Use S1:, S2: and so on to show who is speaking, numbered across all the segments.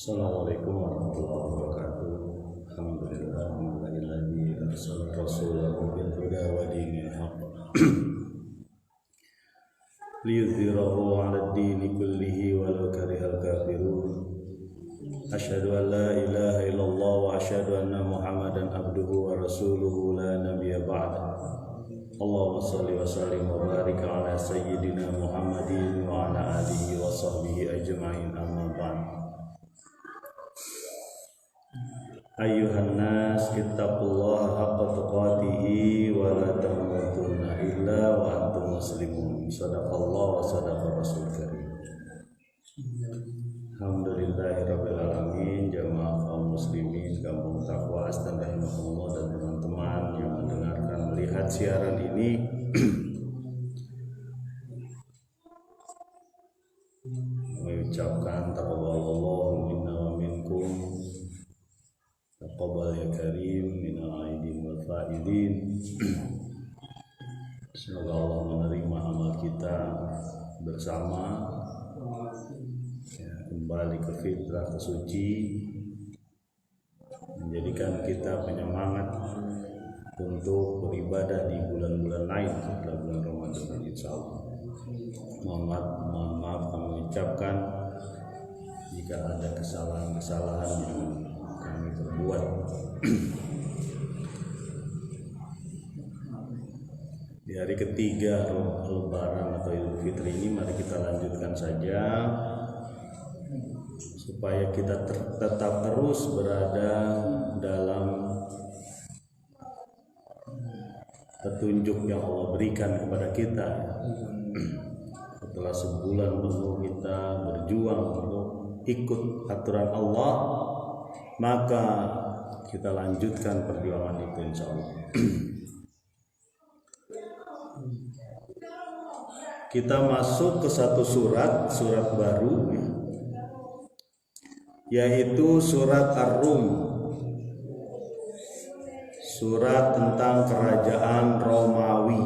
S1: Assalamualaikum warahmatullahi wabarakatuh. Alhamdulillahilladzi arsala rasulahu bil huda wa dinil haqq liyudhhirahu 'alad dini kullihi walau karihal kafirun. Asyhadu an la ilaha illallah wa asyhadu anna Muhammadan abduhu wa rasuluhu la nabiyya ba'da. Allahumma shalli wa sallim wa barik ala sayyidina Muhammadin wa ala alihi wa sahbihi ajma'in, amma ba'd. Ayyuhan nas ittaqullaha haqqa tuqatih wa la tamutunna illa wa antum muslimun. Shadaqallahu wa sadaqa rasul karim. Alhamdulillahirabbil alamin. Jamaah kaum muslimin Kampung Taqwa Astan rahimahullah dan teman-teman yang mendengarkan melihat siaran ini, mengucapkan taqabbalallahu minna wa minkum, taqabbal ya karim minal aidin wal faidin. Semoga Allah menerima amal kita bersama, ya, kembali ke fitrah, ke suci, menjadikan kita penyemangat untuk beribadah di bulan-bulan lain setelah bulan Ramadan, insyaallah. Mohon maaf kami ucapkan jika ada kesalahan-kesalahan yang kami perbuat. Di hari ketiga Lebaran atau Idul Fitri ini, mari kita lanjutkan saja supaya kita tetap terus berada dalam petunjuk yang Allah berikan kepada kita. Setelah sebulan penuh kita berjuang untuk ikut aturan Allah, maka kita lanjutkan perjuangan itu, insya Allah. Kita masuk ke satu surat baru, yaitu surat Ar-Rum, surat tentang kerajaan Romawi.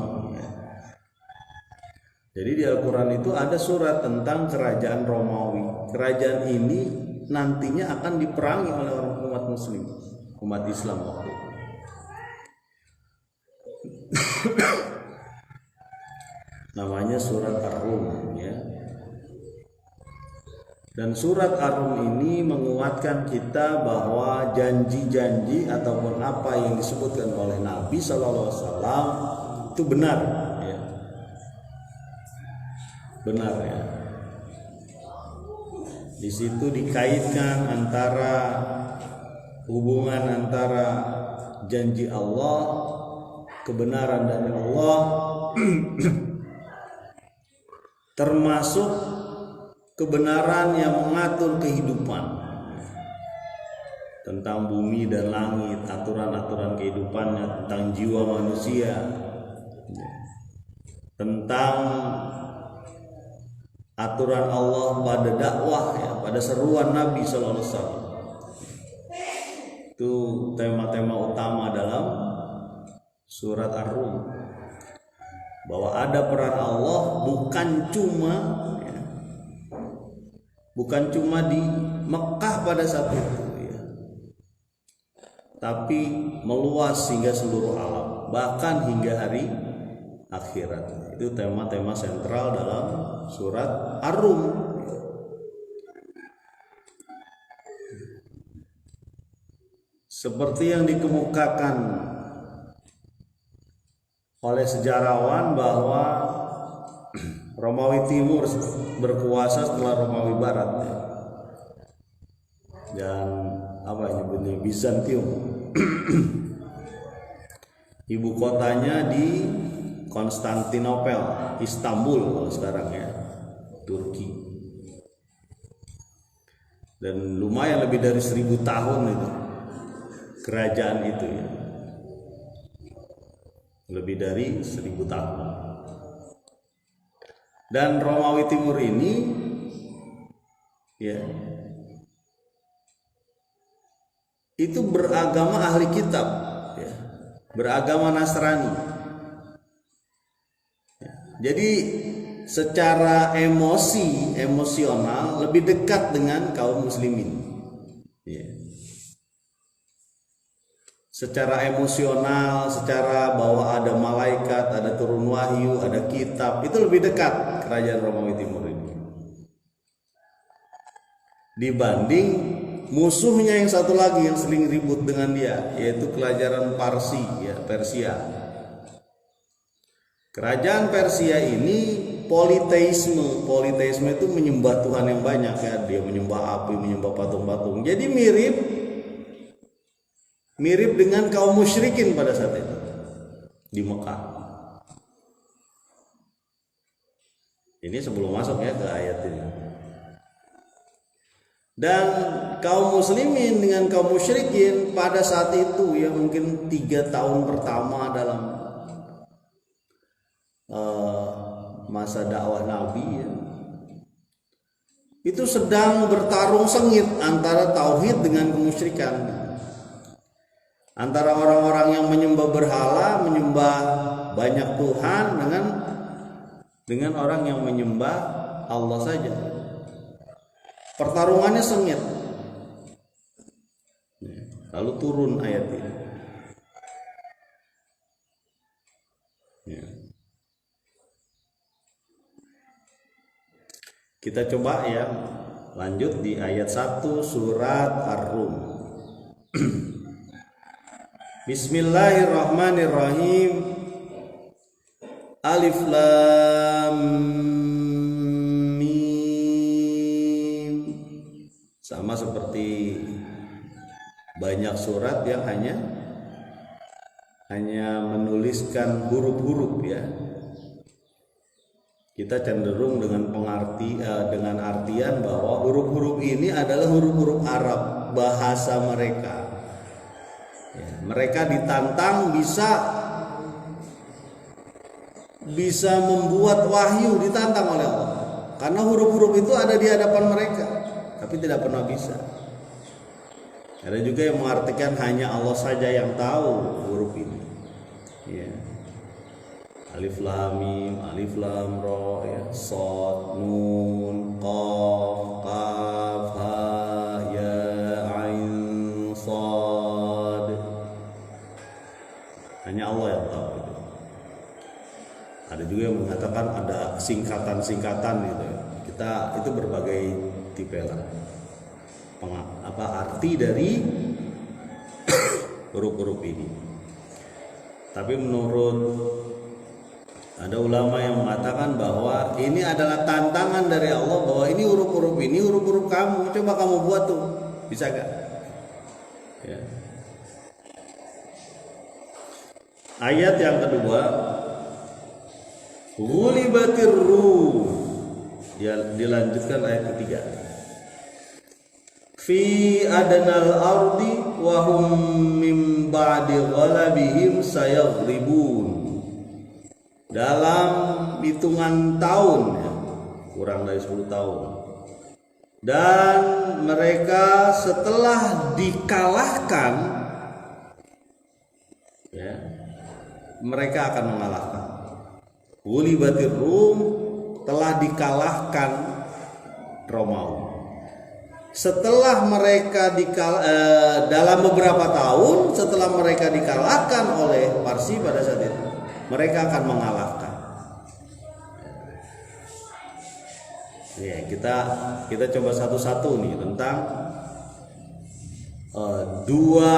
S1: Jadi di Al-Quran itu ada surat tentang kerajaan Romawi. Kerajaan ini nantinya akan diperangi oleh orang umat muslim, umat Islam waktu itu. Namanya surat Ar-Rum, ya. Dan surat Ar-Rum ini menguatkan kita bahwa janji-janji ataupun apa yang disebutkan oleh Nabi SAW itu benar, ya. Benar, ya. Di situ dikaitkan antara hubungan antara janji Allah, kebenaran dari Allah, termasuk kebenaran yang mengatur kehidupan, tentang bumi dan langit, aturan-aturan kehidupannya, tentang jiwa manusia, tentang aturan Allah pada dakwah, ya, pada seruan Nabi SAW. Itu tema-tema utama dalam surat Ar-Rum, bahwa ada peran Allah bukan cuma di Mekah pada saat itu, ya, tapi meluas hingga seluruh alam, bahkan hingga hari akhirat. Itu tema-tema sentral dalam surat Ar-Rum. Seperti yang dikemukakan oleh sejarawan bahwa Romawi Timur berkuasa setelah Romawi Barat, ya. Dan nyebutnya Bizantium. Ibu kotanya di Konstantinopel, Istanbul kalau sekarang, ya, Turki. Dan lumayan lebih dari 1000 tahun itu kerajaan itu, ya. Lebih dari 1000 tahun. Dan Romawi Timur ini, ya, itu beragama ahli kitab, ya, beragama Nasrani, ya. Jadi secara emosional lebih dekat dengan kaum muslimin. Ya. Secara emosional, secara bahwa ada malaikat, ada turun wahyu, ada kitab, itu lebih dekat kerajaan Romawi Timur ini dibanding musuhnya yang satu lagi yang sering ribut dengan dia, yaitu kerajaan Parsi, ya, Persia. Kerajaan Persia ini politeisme itu menyembah Tuhan yang banyak, ya. Dia menyembah api, menyembah patung-patung. Jadi mirip dengan kaum musyrikin pada saat itu di Mekah. Ini sebelum masuk ya ke ayat ini. Dan kaum muslimin dengan kaum musyrikin pada saat itu, ya, mungkin 3 tahun pertama dalam masa dakwah Nabi, ya, itu sedang bertarung sengit antara tauhid dengan kemusyrikan, antara orang-orang yang menyembah berhala, menyembah banyak Tuhan, dengan orang yang menyembah Allah saja. Pertarungannya sengit. Lalu turun ayat ini. Ya. Kita coba, ya, lanjut di ayat 1 surat Ar-Rum. Bismillahirrahmanirrahim. Alif Lam Mim. Sama seperti banyak surat yang hanya menuliskan huruf-huruf, ya. Kita cenderung dengan artian bahwa huruf-huruf ini adalah huruf-huruf Arab, bahasa mereka. Ya, mereka ditantang bisa membuat wahyu, ditantang oleh Allah. Karena huruf-huruf itu ada di hadapan mereka, tapi tidak pernah bisa. Ada juga yang mengartikan hanya Allah saja yang tahu huruf ini. Ya. Alif Lam Mim, Alif Lam Ra, ya, Shad, Nun, Qaf, Qaf, Ha, Ya, Ain, Shad. Hanya Allah yang tahu itu. Ada juga yang mengatakan ada singkatan-singkatan gitu, ya. Itu berbagai tipe lah. Arti dari huruf-huruf ini. Tapi menurut ada ulama yang mengatakan bahwa ini adalah tantangan dari Allah, bahwa ini huruf-huruf kamu, coba kamu buat tuh, bisa gak? Ya. Ayat yang kedua, ghulibatir Rum. Ya, dilanjutkan ayat ketiga. Fi adnal ardi wa hum min ba'di ghalabihim sayaghlibun. Dalam hitungan tahun, ya, kurang dari 10 tahun. Dan mereka setelah dikalahkan, ya, mereka akan mengalahkan. Ghulibatir Rum, telah dikalahkan Romawi. Setelah mereka dalam beberapa tahun setelah mereka dikalahkan oleh Parsi pada saat itu, mereka akan mengalahkan. Ya, kita coba satu-satu nih tentang dua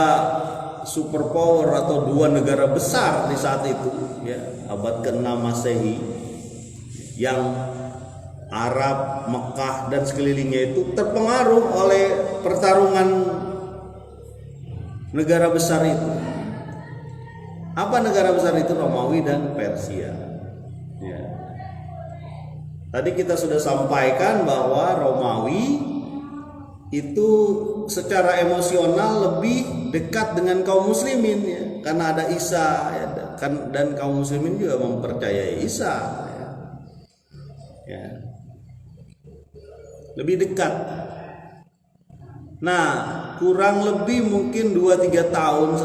S1: superpower atau dua negara besar di saat itu, ya, abad ke-6 Masehi, yang Arab, Mekah dan sekelilingnya itu terpengaruh oleh pertarungan negara besar itu. Apa negara besar itu? Romawi dan Persia. Ya. Tadi kita sudah sampaikan bahwa Romawi itu secara emosional lebih dekat dengan kaum muslimin, ya, karena ada Isa, ya, dan kaum muslimin juga mempercayai Isa. Ya. Lebih dekat. Nah, kurang lebih mungkin 2-3 tahun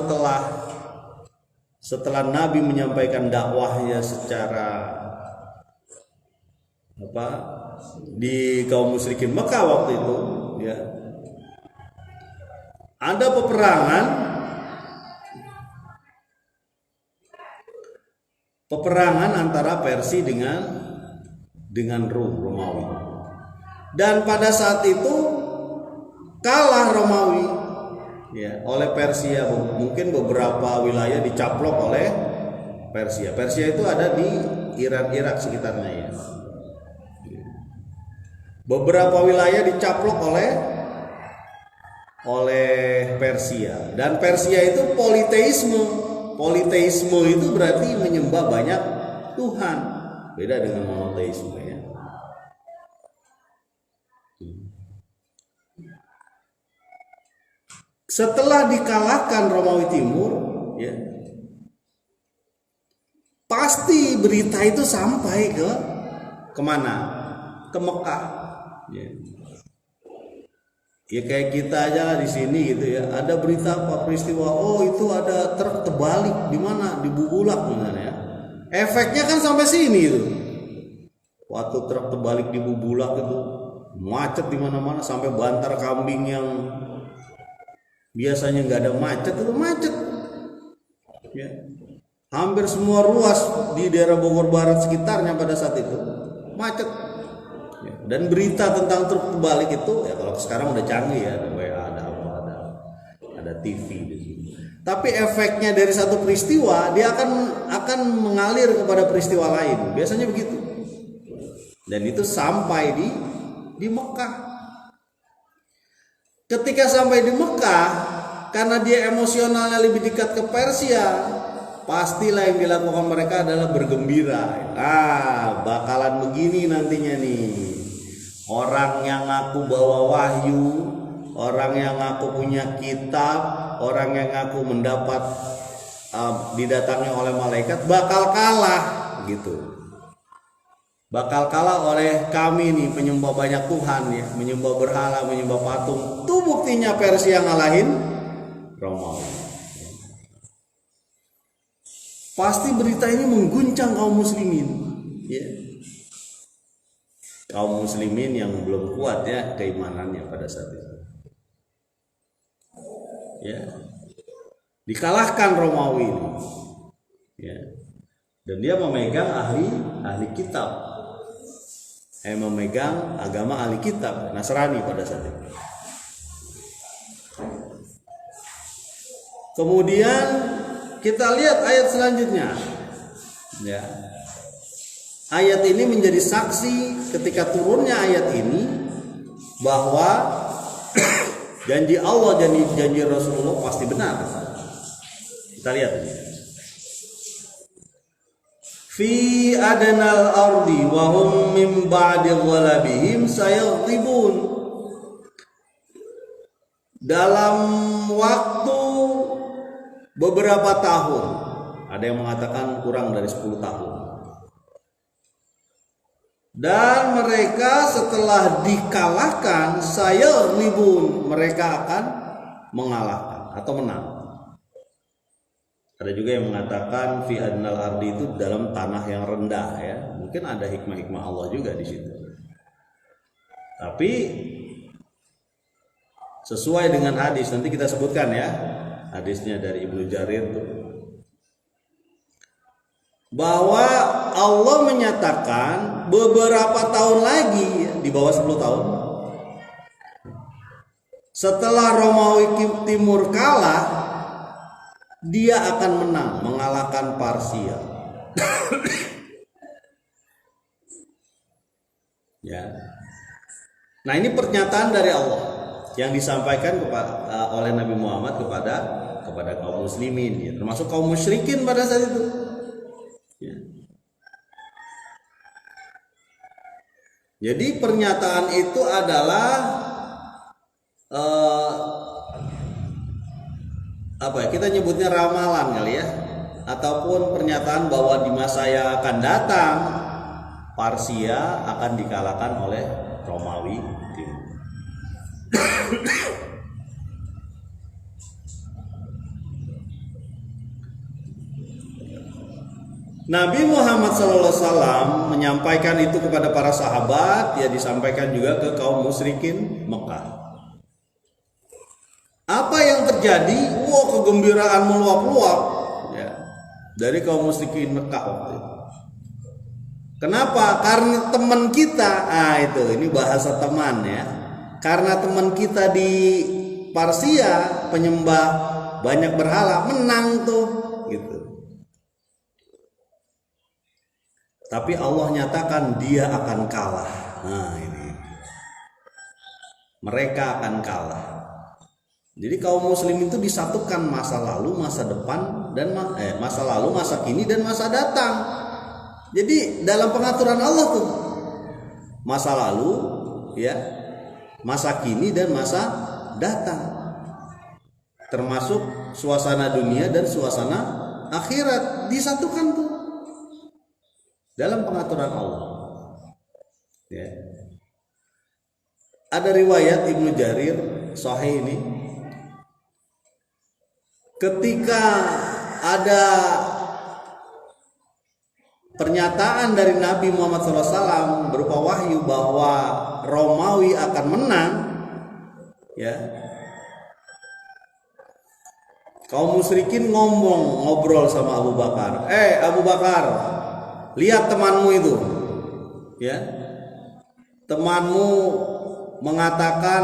S1: setelah Nabi menyampaikan dakwahnya secara di kaum musyrikin Mekah waktu itu, ya, ada peperangan antara Persia dengan Romawi. Dan pada saat itu kalah Romawi ya oleh Persia. Mungkin beberapa wilayah dicaplok oleh Persia. Persia itu ada di Irak sekitarnya ya. Beberapa wilayah dicaplok oleh Persia, dan Persia itu politeisme itu berarti menyembah banyak Tuhan, beda dengan monoteisme ya. Setelah dikalahkan Romawi Timur ya, pasti berita itu sampai kemana? Ke Mekah ya. Ya kayak kita aja lah di sini gitu ya. Ada berita apa, peristiwa, oh itu ada truk terbalik di mana? Di Bubulak misalnya ya. Efeknya kan sampai sini itu. Waktu truk terbalik di Bubulak itu macet di mana-mana, sampai Bantar Kambing yang biasanya nggak ada macet itu macet. Ya. Hampir semua ruas di daerah Bogor Barat sekitarnya pada saat itu macet. Ya. Dan berita tentang truk terbalik itu ya kalau sekarang udah canggih ya, ada WA, ada TV di sini. Tapi efeknya dari satu peristiwa dia akan mengalir kepada peristiwa lain. Biasanya begitu. Dan itu sampai di Mekah. Ketika sampai di Mekah, karena dia emosionalnya lebih dekat ke Persia, pastilah yang dilakukan mereka adalah bergembira. Bakalan begini nantinya nih. Orang yang aku bawa wahyu, orang yang aku punya kitab, orang yang aku mendapat didatangi oleh malaikat bakal kalah gitu. Bakal kalah oleh kami nih penyembah banyak Tuhan ya, menyembah berhala, menyembah patung. Itu buktinya Persia ngalahin Romawi. Pasti berita ini mengguncang kaum muslimin ya. Kaum muslimin yang belum kuat ya keimanannya pada saat itu. Ya. Dikalahkan Romawi ini. Ya. Dan dia memegang ahli kitab. Memegang agama ahli kitab Nasrani pada saat itu. Kemudian kita lihat ayat selanjutnya. Ya. Ayat ini menjadi saksi ketika turunnya ayat ini bahwa janji Allah, janji Rasulullah pasti benar. Kita lihat ini. Fi adnal ardi wa hum min ba'di ghalabihim sayaghlibun. Dalam waktu beberapa tahun, ada yang mengatakan kurang dari 10 tahun. Dan mereka setelah dikalahkan, sayaghlibun, mereka akan mengalahkan atau menang. Ada juga yang mengatakan fi adnal ardi itu dalam tanah yang rendah ya. Mungkin ada hikmah-hikmah Allah juga di situ. Tapi sesuai dengan hadis, nanti kita sebutkan ya. Hadisnya dari Ibnu Jarir tuh. Bahwa Allah menyatakan beberapa tahun lagi di bawah 10 tahun setelah Romawi Timur kalah, dia akan menang, mengalahkan Persia. Ya. Nah, ini pernyataan dari Allah yang disampaikan oleh Nabi Muhammad kepada kaum muslimin ya, termasuk kaum musyrikin pada saat itu. Ya. Jadi pernyataan itu adalah kita nyebutnya ramalan kali ya, ataupun pernyataan bahwa di masa yang akan datang Persia akan dikalahkan oleh Romawi Timur. Nabi Muhammad SAW menyampaikan itu kepada para sahabat, ya disampaikan juga ke kaum musyrikin Mekah. Apa yang terjadi, kegembiraan meluap-luap ya dari kaum musyrikin Mekah waktu itu. Kenapa? Karena teman kita, ini bahasa teman ya. Karena teman kita di Parsia penyembah banyak berhala menang tuh gitu. Tapi Allah nyatakan dia akan kalah. Nah ini, mereka akan kalah. Jadi kaum muslim itu disatukan masa lalu, masa depan, dan masa lalu, masa kini, dan masa datang. Jadi dalam pengaturan Allah tuh masa lalu, ya, masa kini, dan masa datang, termasuk suasana dunia dan suasana akhirat disatukan tuh dalam pengaturan Allah. Ya. Ada riwayat Ibnu Jarir Sahih ini, ketika ada pernyataan dari Nabi Muhammad SAW berupa wahyu bahwa Romawi akan menang, ya, kaum musyrikin ngobrol sama Abu Bakar. Abu Bakar, lihat temanmu itu, ya, temanmu mengatakan,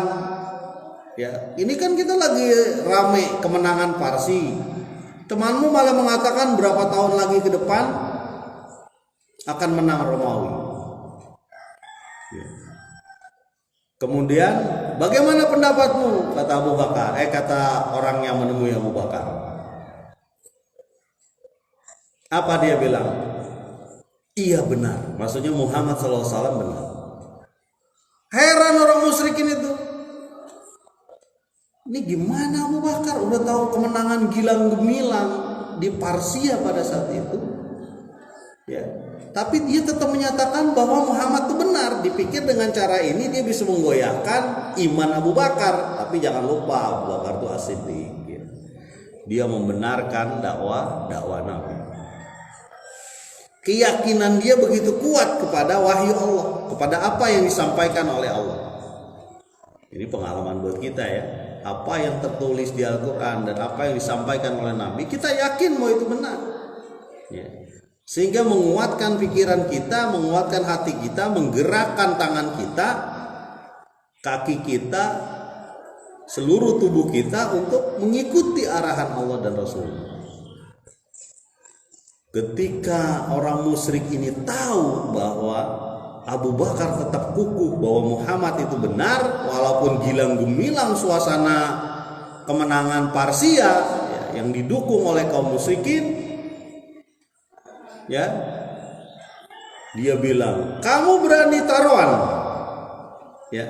S1: ya, ini kan kita lagi rame kemenangan Parsi, temanmu malah mengatakan berapa tahun lagi ke depan akan menang Romawi. Ya. Kemudian bagaimana pendapatmu, kata Abu Bakar, kata orang yang menemui Abu Bakar. Apa dia bilang? Iya benar, maksudnya Muhammad SAW benar. Heran orang musyrikin itu. Ini gimana Abu Bakar udah tahu kemenangan gilang gemilang di Parsia pada saat itu, ya, tapi dia tetap menyatakan bahwa Muhammad itu benar. Dipikir dengan cara ini dia bisa menggoyahkan iman Abu Bakar. Tapi jangan lupa Abu Bakar itu as-siddiq, ya. Dia membenarkan dakwah Nabi. Keyakinan dia begitu kuat kepada wahyu Allah, kepada apa yang disampaikan oleh Allah. Ini pengalaman buat kita ya. Apa yang tertulis di Al-Quran dan apa yang disampaikan oleh Nabi, kita yakin bahwa itu benar, ya. Sehingga menguatkan pikiran kita, menguatkan hati kita, menggerakkan tangan kita, kaki kita, seluruh tubuh kita untuk mengikuti arahan Allah dan Rasul. Ketika orang musyrik ini tahu bahwa Abu Bakar tetap kukuh bahwa Muhammad itu benar, walaupun gilang gemilang suasana kemenangan Parsia, ya, yang didukung oleh kaum musyrikin, ya, dia bilang, kamu berani taruhan, ya,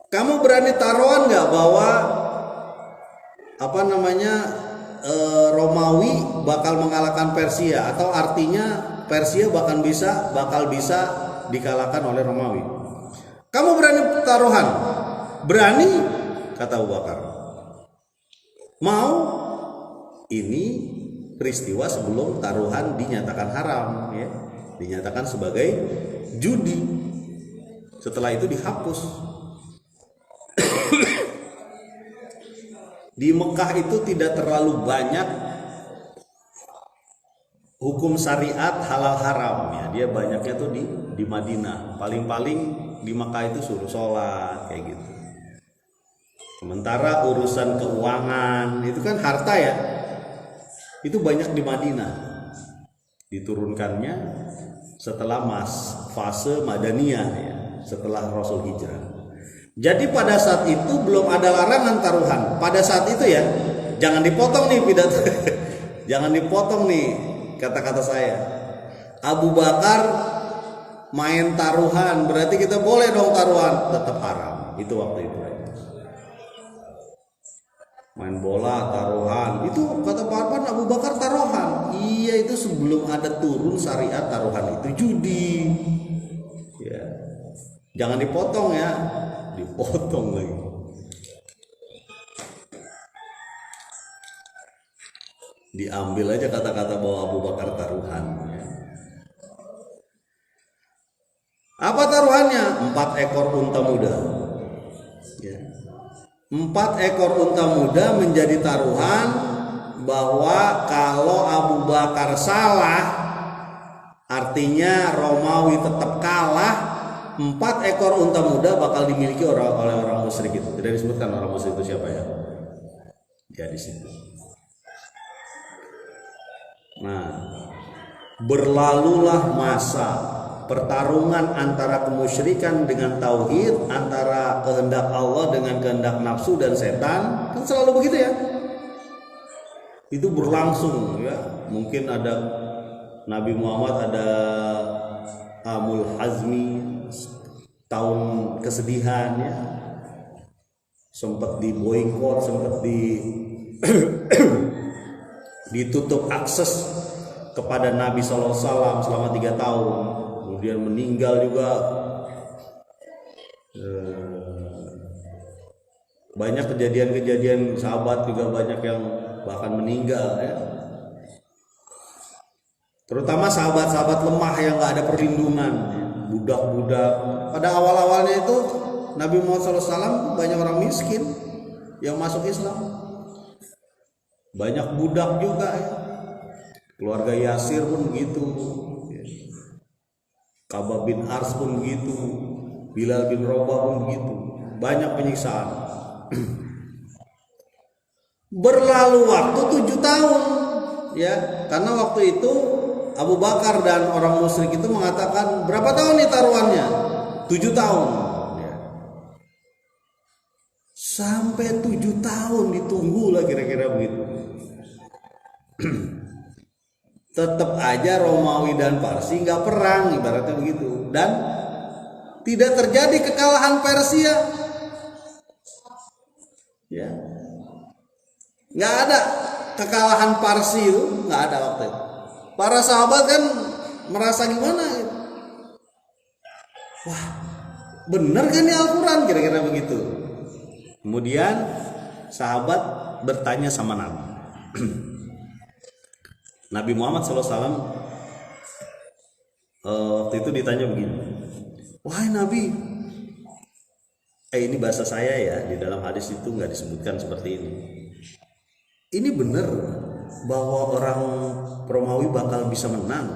S1: kamu berani taruhan nggak bahwa Romawi bakal mengalahkan Persia, atau artinya Persia bakal bisa dikalahkan oleh Romawi. Kamu berani taruhan? Berani, kata Abu Bakar. Mau? Ini peristiwa sebelum taruhan dinyatakan haram, ya, dinyatakan sebagai judi. Setelah itu dihapus. Di Mekah itu tidak terlalu banyak hukum syariat halal haram, ya. Dia banyaknya tuh di Madinah. Paling-paling di Mekah itu suruh sholat kayak gitu. Sementara urusan keuangan itu kan harta, ya, itu banyak di Madinah. Diturunkannya setelah fase Madaniyah, ya, setelah Rasul hijrah. Jadi pada saat itu belum ada larangan taruhan. Pada saat itu, ya, jangan dipotong nih pidato. Jangan dipotong nih kata-kata saya. Abu Bakar main taruhan, berarti kita boleh dong taruhan, tetap haram. Itu waktu itu. Main bola, taruhan, itu kata Pak Arfan, Abu Bakar taruhan. Iya, itu sebelum ada turun syariat taruhan itu judi. Ya. Jangan dipotong, ya. Dipotong lagi. Diambil aja kata-kata bahwa Abu Bakar taruhan, ya. Apa taruhannya? 4 ekor unta muda, ya. 4 ekor unta muda menjadi taruhan bahwa kalau Abu Bakar salah, artinya Romawi tetap kalah, 4 ekor unta muda bakal dimiliki oleh orang musyrik itu. Tidak disebutkan orang musyrik itu siapa ya? Ya di situ. Nah, berlalulah masa pertarungan antara kemusyrikan dengan tauhid, antara kehendak Allah dengan kehendak nafsu dan setan, kan selalu begitu ya. Itu berlangsung ya. Mungkin ada Nabi Muhammad ada Amul Hazmi, tahun kesedihan ya. Sempat diboikot, sempat ditutup akses kepada Nabi SAW selama 3 tahun. Kemudian meninggal juga banyak kejadian-kejadian, sahabat juga banyak yang bahkan meninggal ya. Terutama sahabat-sahabat lemah yang gak ada perlindungan ya. Budak-budak. Pada awal-awalnya itu Nabi Muhammad SAW banyak orang miskin yang masuk Islam. Banyak budak juga ya. Keluarga Yasir pun begitu ya. Kabab bin Ars pun begitu, Bilal bin Rabah pun begitu. Banyak penyiksaan. Berlalu waktu 7 tahun ya. Karena waktu itu Abu Bakar dan orang musyrik itu mengatakan, berapa tahun nih taruhannya? 7 tahun ya. Sampai 7 tahun ditunggu lah kira-kira begitu. Tetap aja Romawi dan Parsi nggak perang, ibaratnya begitu, dan tidak terjadi kekalahan Persia ya. Nggak ada kekalahan Parsi itu, nggak ada waktu itu. Para sahabat kan merasa gimana gitu. Wah, bener kan ya Al-Quran, kira-kira begitu. Kemudian sahabat bertanya sama Nabi. Nabi Muhammad SAW waktu itu ditanya begini, wahai Nabi, ini bahasa saya ya, di dalam hadis itu nggak disebutkan seperti ini. Ini benar bahwa orang Romawi bakal bisa menang?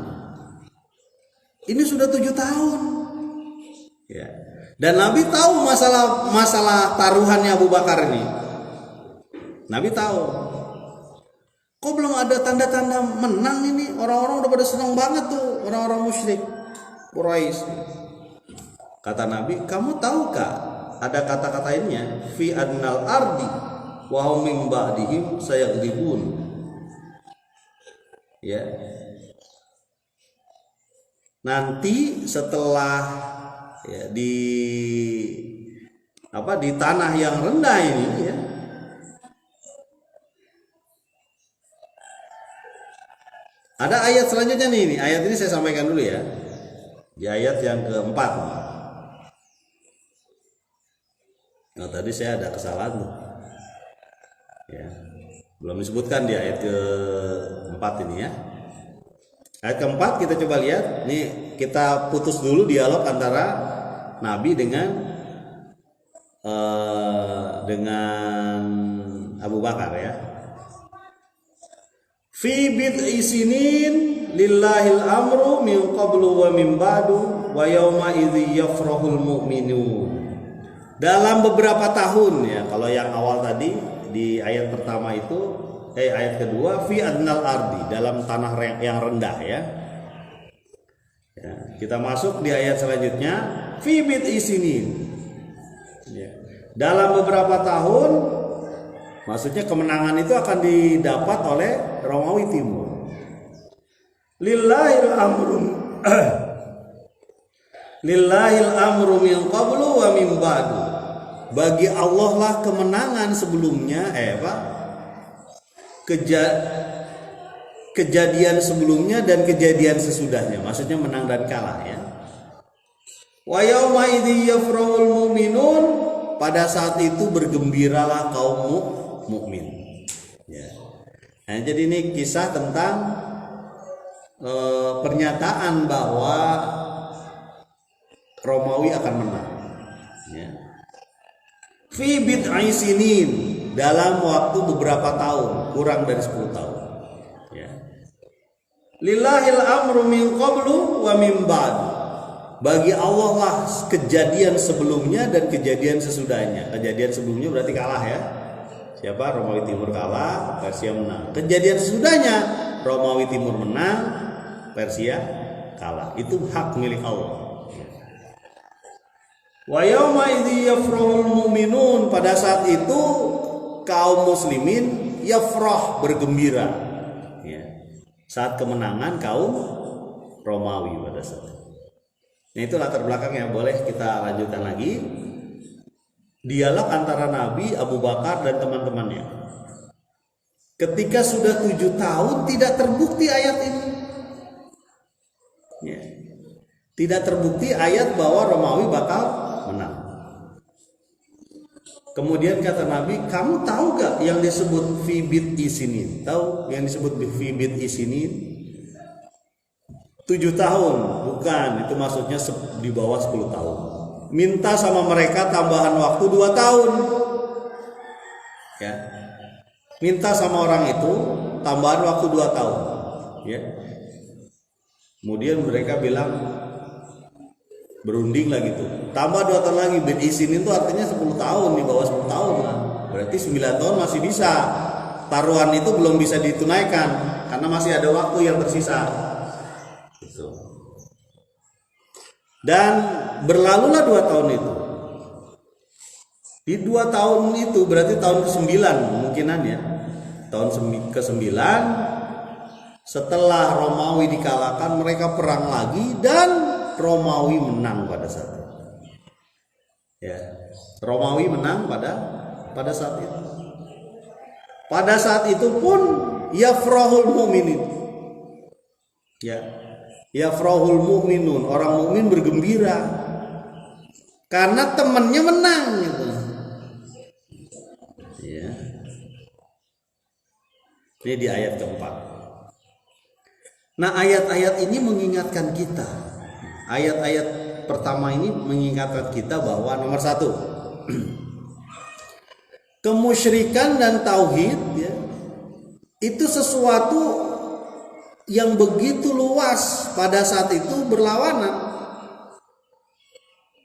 S1: Ini sudah 7 tahun ya. Dan Nabi tahu masalah taruhannya Abu Bakar ini. Nabi tahu. Kok belum ada tanda-tanda menang ini? Orang-orang udah pada senang banget tuh, orang-orang musyrik Quraisy. Kata Nabi, kamu tahukah ada kata-katanya fi adnal ardi wa hum min ba'dihim sayaghlibun. Ya. Nanti setelah ya, di tanah yang rendah ini ya, ada ayat selanjutnya nih, ayat ini saya sampaikan dulu ya. Di ayat yang keempat. Nah, tadi saya ada kesalahan tuh. Ya. Belum disebutkan di ayat keempat ini ya. Ayat keempat kita coba lihat. Nih kita putus dulu dialog antara Nabi dengan Abu Bakar ya. Fi bid'i sinin lillahil amru min qablu wa min ba'du wa yawma idzi yafrahul mu'minun. Dalam beberapa tahun ya, kalau yang awal tadi di ayat pertama itu ayat kedua fi adnal ardi, dalam tanah yang rendah ya. Ya, kita masuk di ayat selanjutnya fi bid'i sinin. Ya. Dalam beberapa tahun, maksudnya kemenangan itu akan didapat oleh Romawi Timur. Lillahil amru Lillahil amru min qablu wa min ba'du. Bagi Allah lah kemenangan sebelumnya kejadian sebelumnya dan kejadian sesudahnya. Maksudnya menang dan kalah ya. Wa yauma idzi yafrahul mu'minun, pada saat itu bergembiralah kaum mukmin. Ya. Nah, jadi ini kisah tentang pernyataan bahwa Romawi akan menang. Ya. fi bid'i sinin, dalam waktu beberapa tahun, kurang dari 10 tahun. Ya. Lillahil amru min qablu wa min ba'd. Bagi Allah lah kejadian sebelumnya dan kejadian sesudahnya. Kejadian sebelumnya berarti kalah ya. Siapa? Romawi Timur kalah, Persia menang. Kejadian sesudahnya Romawi Timur menang, Persia kalah. Itu hak milik Allah. Wa yauma idzi yafrahul mu'minun, pada saat itu kaum muslimin yafrah, bergembira. Ya. Saat kemenangan kaum Romawi pada saat itu. Nah, itu latar belakangnya. Boleh kita lanjutkan lagi. Dialog antara Nabi, Abu Bakar dan teman-temannya. Ketika sudah 7 tahun tidak terbukti ayat ini. Ya. Tidak terbukti ayat bahwa Romawi bakal menang. Kemudian kata Nabi, kamu tahu gak yang disebut fi bid'i sinin? Tahu yang disebut fi bid'i sinin? 7 tahun, bukan, itu maksudnya di bawah 10 tahun. Minta sama mereka tambahan waktu 2 tahun. Ya. Minta sama orang itu tambahan waktu 2 tahun. Ya. Kemudian mereka bilang, berunding lah gitu. Tambah 2 tahun lagi, bid'i sinin itu artinya 10 tahun, di bawah 10 tahun lah. Berarti 9 tahun masih bisa. Taruhan itu belum bisa ditunaikan karena masih ada waktu yang tersisa. Gitu. Dan berlalulah 2 tahun itu. Di 2 tahun itu berarti tahun ke-9 kemungkinan ya. Tahun ke-9 setelah Romawi dikalahkan, mereka perang lagi dan Romawi menang pada saat itu. Ya, Romawi menang pada saat itu. Pada saat itu pun yafrahul mu'minin. Ya. Yafrahul mu'minun, orang mukmin bergembira karena temannya menang gitu. Ya. Ini di ayat keempat. Nah, ayat-ayat ini mengingatkan kita. Ayat-ayat pertama ini mengingatkan kita bahwa nomor 1, kemusyrikan dan tauhid ya, itu sesuatu yang begitu luas pada saat itu berlawanan.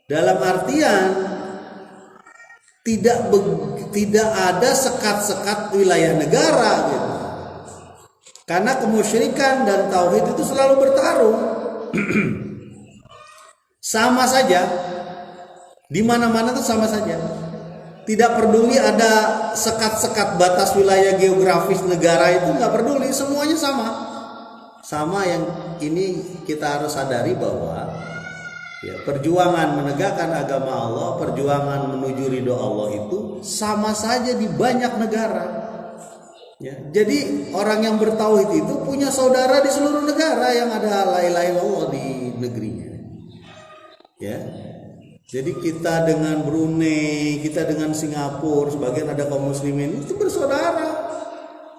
S1: Dalam artian tidak ada sekat-sekat wilayah negara gitu. Karena kemusyrikan dan tauhid itu selalu bertarung. Sama saja, di mana-mana itu sama saja. Tidak peduli ada sekat-sekat batas wilayah geografis negara itu, nggak peduli, semuanya sama. Sama yang ini kita harus sadari bahwa ya, perjuangan menegakkan agama Allah, perjuangan menuju ridho Allah itu sama saja di banyak negara. Ya, jadi orang yang bertauhid itu punya saudara di seluruh negara yang ada la ilaha illallah di negerinya. Ya, jadi kita dengan Brunei, kita dengan Singapura, sebagian ada kaum muslimin itu bersaudara.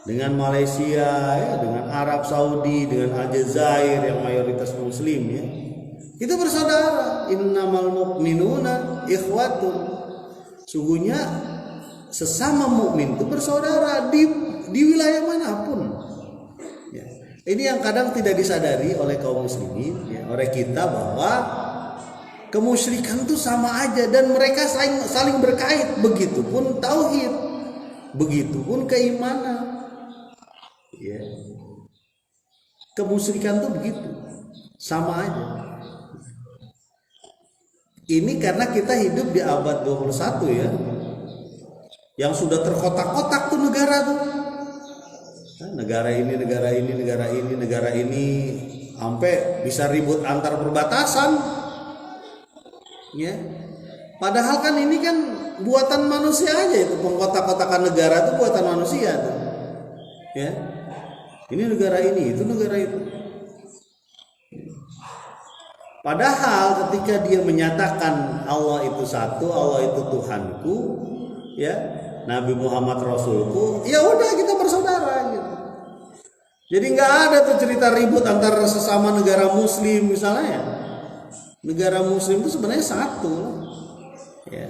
S1: Dengan Malaysia, ya, dengan Arab Saudi, dengan Aljazair yang mayoritas muslim ya. Itu bersaudara. Innamal mu'minuna ikhwatun. Sungguhnya sesama mukmin itu bersaudara di wilayah manapun. Ya. Ini yang kadang tidak disadari oleh kaum muslimin, ya, oleh kita bahwa kemusyrikan itu sama aja dan mereka saling berkait. Begitupun tauhid, begitupun keimanan. Ya. Kemusyrikan itu begitu, sama aja. Ini karena kita hidup di abad 21 ya, yang sudah terkotak-kotak tuh negara tuh. Negara ini, negara ini, negara ini, negara ini, sampai bisa ribut antar perbatasan. Ya. Padahal kan ini kan buatan manusia aja, itu pengkotak-kotakan negara itu buatan manusia tuh. Ya. Ini negara ini, itu negara itu. Padahal ketika dia menyatakan Allah itu satu, Allah itu Tuhanku, ya, Nabi Muhammad Rasulku, ya udah kita bersaudara gitu. Jadi nggak ada tuh cerita ribut antara sesama negara Muslim misalnya. Negara Muslim itu sebenarnya satu, ya.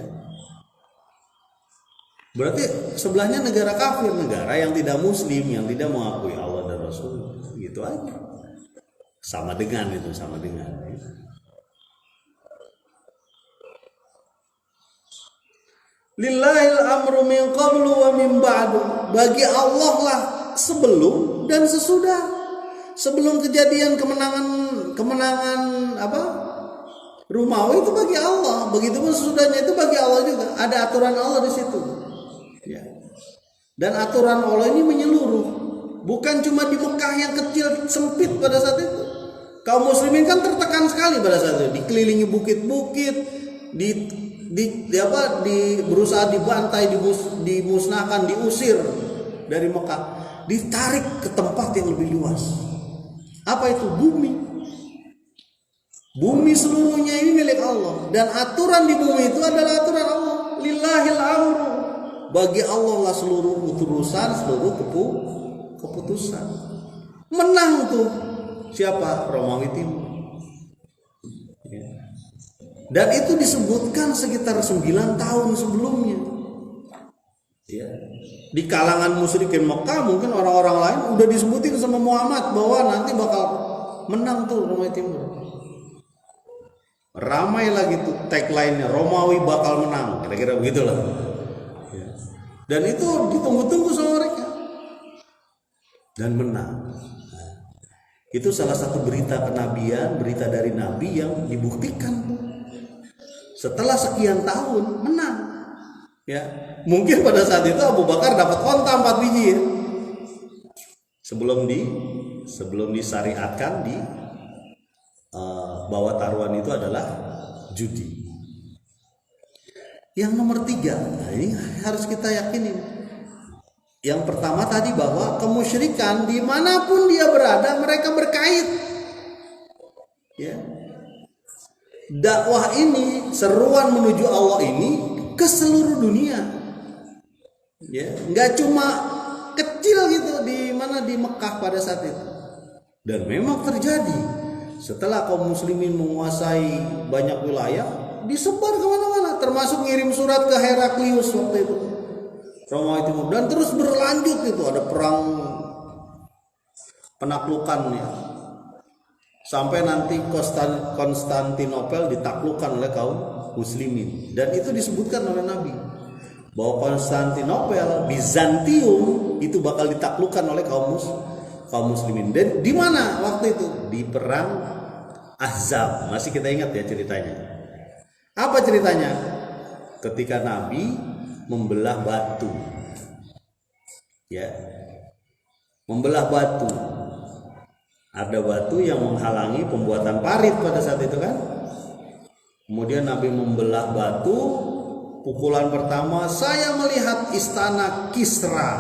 S1: Berarti sebelahnya negara kafir, negara yang tidak muslim, yang tidak mengakui Allah dan Rasul, gitu aja. Sama dengan itu, sama dengan. Lillahil amru min qablu wa min ba'du. Bagi Allah lah sebelum dan sesudah. Sebelum kejadian kemenangan apa? Romawi itu bagi Allah, begitupun sesudahnya itu bagi Allah juga. Ada aturan Allah di situ. Ya. Dan aturan Allah ini menyeluruh. Bukan cuma di Mekah yang kecil sempit pada saat itu. Kaum muslimin kan tertekan sekali pada saat itu, dikelilingi bukit-bukit, berusaha dibantai, dimusnahkan, diusir dari Mekah, ditarik ke tempat yang lebih luas. Apa itu? Bumi. Bumi seluruhnya ini milik Allah, dan aturan di bumi itu adalah aturan Allah. Lillahil amru. Bagi Allah lah seluruh urusan, seluruh keputusan. Menang tuh siapa? Romawi Timur. Dan itu disebutkan sekitar 9 tahun sebelumnya. Ya. Di kalangan musyrikin Mekah mungkin orang-orang lain udah disebutin sama Muhammad bahwa nanti bakal menang tuh Romawi Timur. Ramai lagi tuh tagline-nya, Romawi bakal menang, kira-kira begitulah. Ya. Dan itu ditunggu-tunggu sama mereka. Dan menang. Nah, itu salah satu berita kenabian, berita dari Nabi yang dibuktikan tuh. Setelah sekian tahun menang, ya mungkin pada saat itu Abu Bakar dapat onta 4 biji ya. sebelum disyariatkan di bahwa taruhan itu adalah judi. Yang nomor 3, nah ini harus kita yakinin. Yang pertama tadi bahwa kemusyrikan dimanapun dia berada mereka berkait, ya. Dakwah ini, seruan menuju Allah ini ke seluruh dunia, ya, nggak cuma kecil gitu di Mekah pada saat itu. Dan memang terjadi setelah kaum muslimin menguasai banyak wilayah, disebar kemana-mana, termasuk ngirim surat ke Heraklius waktu itu, Romawi Timur, dan terus berlanjut itu ada perang penaklukannya. Sampai nanti Konstantinopel ditaklukkan oleh kaum muslimin. Dan itu disebutkan oleh Nabi bahwa Konstantinopel, Bizantium itu bakal ditaklukkan oleh kaum muslimin. Dan di mana waktu itu? Di perang Ahzab. Masih kita ingat ya ceritanya. Apa ceritanya? Ketika Nabi membelah batu. Ya. Membelah batu. Ada batu yang menghalangi pembuatan parit pada saat itu kan. Kemudian Nabi membelah batu. Pukulan pertama, saya melihat istana Kisra.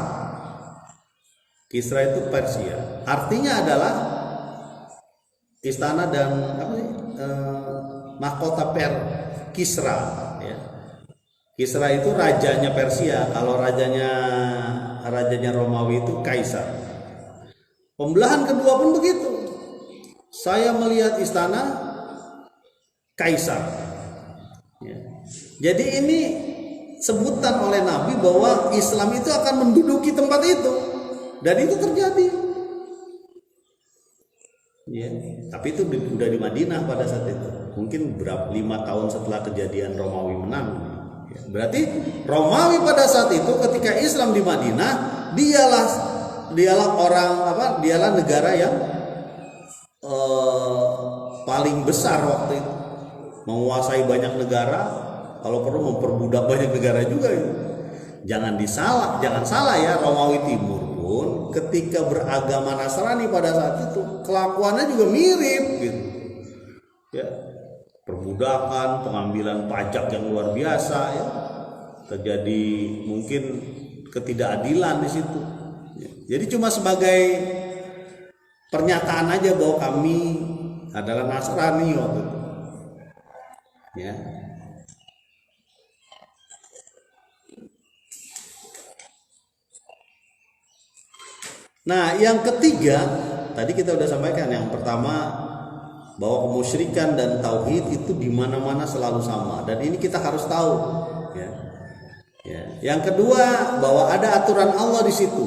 S1: Kisra itu Persia. Artinya adalah istana dan mahkota Kisra. Ya. Kisra itu rajanya Persia. Kalau rajanya Romawi itu Kaisar. Pembelahan kedua pun begitu. Saya melihat istana Kaisar. Ya. Jadi ini sebutan oleh Nabi bahwa Islam itu akan menduduki tempat itu. Dan itu terjadi. Ya. Tapi itu udah di Madinah pada saat itu. Mungkin 5 tahun setelah kejadian Romawi menang. Ya. Berarti Romawi pada saat itu ketika Islam di Madinah, dialah negara yang paling besar waktu itu, menguasai banyak negara, kalau perlu memperbudak banyak negara juga. Jangan salah ya, Romawi Timur pun ketika beragama Nasrani pada saat itu kelakuannya juga mirip gitu. Ya, perbudakan, pengambilan pajak yang luar biasa ya. Terjadi mungkin ketidakadilan di situ. Jadi cuma sebagai pernyataan aja bahwa kami adalah Nasrani waktu itu. Ya. Nah, yang ketiga tadi kita udah sampaikan. Yang pertama bahwa kemusyrikan dan tauhid itu di mana-mana selalu sama, dan ini kita harus tahu. Ya. Ya. Yang kedua, bahwa ada aturan Allah di situ.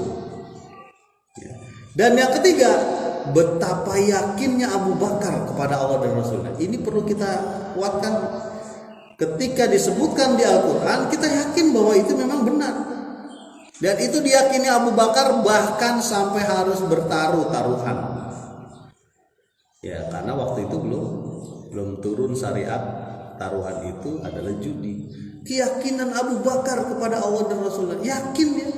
S1: Ya. Dan yang ketiga, betapa yakinnya Abu Bakar kepada Allah dan Rasulnya. Ini perlu kita kuatkan. Ketika disebutkan di Al-Quran, kita yakin bahwa itu memang benar. Dan itu diyakini Abu Bakar bahkan sampai harus taruhan. Ya, karena waktu itu belum turun syariat taruhan itu adalah judi. Keyakinan Abu Bakar kepada Allah dan Rasulnya, yakin dia.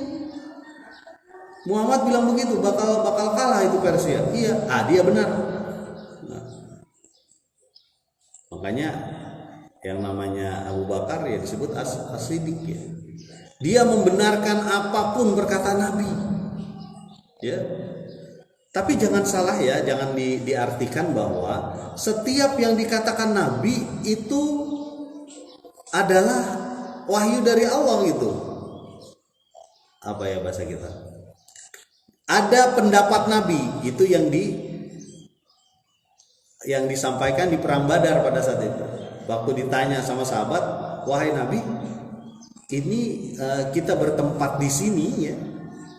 S1: Muhammad bilang begitu, bakal kalah itu Persia. Iya, dia benar. Nah, makanya yang namanya Abu Bakar ya disebut as-siddiq ya. Dia membenarkan apapun berkata Nabi. Ya. Tapi jangan salah ya, jangan diartikan bahwa setiap yang dikatakan Nabi itu adalah wahyu dari Allah gitu. Apa ya bahasa kita? Ada pendapat Nabi itu yang disampaikan di perang Badar pada saat itu. Waktu ditanya sama sahabat, wahai Nabi, ini kita bertempat di sini ya,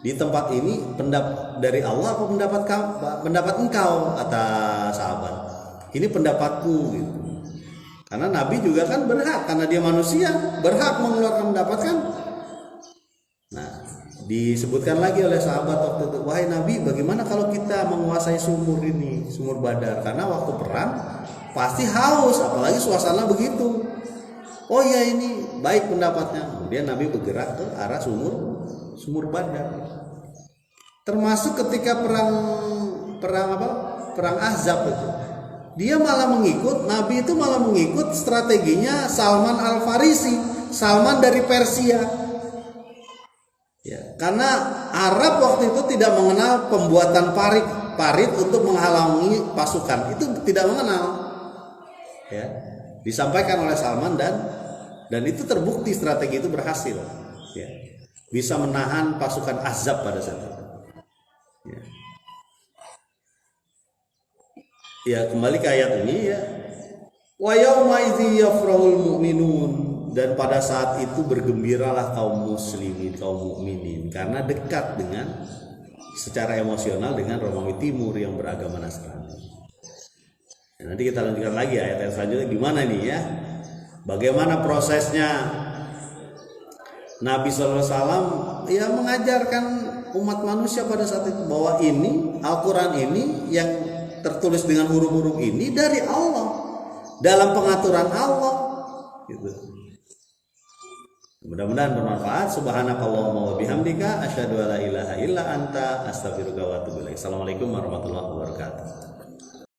S1: di tempat ini pendapat dari Allah apa pendapat engkau, kata sahabat. Ini pendapatku gitu. Karena Nabi juga kan berhak, karena dia manusia berhak mengeluarkan pendapat kan. Nah, disebutkan lagi oleh sahabat waktu itu, wahai Nabi, bagaimana kalau kita menguasai sumur ini, sumur Badar? Karena waktu perang pasti haus, apalagi suasana begitu. Oh ya, ini baik pendapatnya. Kemudian Nabi bergerak ke arah sumur Badar. Termasuk ketika perang Ahzab itu. Dia malah Nabi itu malah mengikut strateginya Salman Al-Farisi, Salman dari Persia. Ya, karena Arab waktu itu tidak mengenal pembuatan parit untuk menghalangi pasukan. Itu tidak mengenal. Ya, disampaikan oleh Salman dan itu terbukti strategi itu berhasil. Ya, bisa menahan pasukan Ahzab pada saat itu. Ya, kembali ke ayat ini ya. Wa yauma idzi yafrahul mu'minun, dan pada saat itu bergembiralah kaum muslimin, kaum mukminin, karena dekat dengan secara emosional dengan Romawi Timur yang beragama Nasrani. Nanti kita lanjutkan lagi ayat-ayat selanjutnya gimana nih ya. Bagaimana prosesnya Nabi SAW ya mengajarkan umat manusia pada saat itu bahwa ini Al-Quran ini yang tertulis dengan huruf-huruf ini dari Allah, dalam pengaturan Allah gitu. Mudah-mudahan bermanfaat. Subhanakallahumma wa bihamdika asyhadu an la ilaha illa anta astaghfiruka wa atubu ilaik. Assalamualaikum warahmatullahi wabarakatuh.